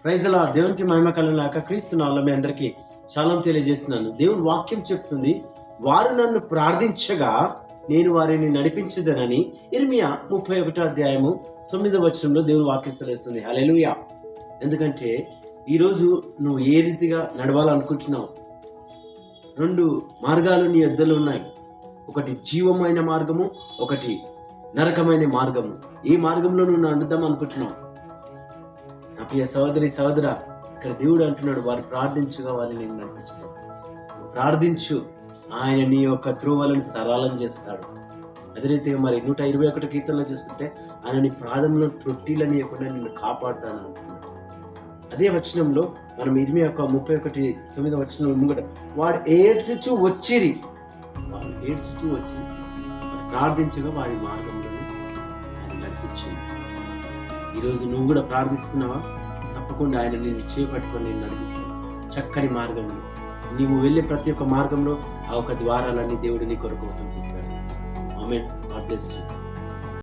Praise the lord. దేవునికి మహిమ కలుగుగాక. క్రీస్తు నామములో మీ అందరికీ షాలోమ్ తెలియజేస్తున్నాను. దేవుని వాక్యం చెప్తుంది, వారు నన్ను ప్రార్థించగా నేను వారిని నడిపించదనని. ఇర్మియా 31వ అధ్యాయము 9వ వచనంలో దేవుని వాక్యం సెలవిస్తుంది. హల్లెలూయా. ఎందుకంటే ఈరోజు నువ్వు ఏ రీతిగా నడవాలనుకుంటున్నావు? 2 మార్గాలు నీ యొద్దలో ఉన్నాయి. ఒకటి జీవమైన మార్గము, ఒకటి నరకమైన మార్గము. ఏ మార్గంలో నువ్వు నడుద్దాం అనుకుంటున్నావు? నా ప్రియ సహోదరి సహోదరా, ఇక్కడ దేవుడు అంటున్నాడు, వారు ప్రార్థించగా వారిని నేను నడిపించను. ప్రార్థించు, ఆయన నీ యొక్క త్రోవలను సరళం చేస్తాడు. అదే రీతిగా మరి 121 కీర్తనలో చూసుకుంటే, ఆయన నీ ప్రార్థనలో త్రొట్టిలనియకుండా నిన్ను కాపాడుతాను అంటున్నాడు. అదే వచనంలో మనం ఇర్మియా 31:9 వచనంలో ముంగట, వాడు ఏడ్చుచూ వచ్చిరి, వాళ్ళు ఏడ్చుచూ వచ్చి ప్రార్థించగా వారి మార్గంలో ఆయన నడిపించింది. ఈరోజు నువ్వు కూడా ప్రార్థిస్తున్నావా? తప్పకుండా ఆయన నేను చేపట్టుకొని నేను నడిపిస్తాను చక్కని మార్గంలో. నీవు వెళ్ళే ప్రతి ఒక్క మార్గంలో ఆ ఒక ద్వారాలన్నీ దేవుడు నీ కొరకు ఓపెన్ చేస్తాడు. ఆమేన్. God bless you.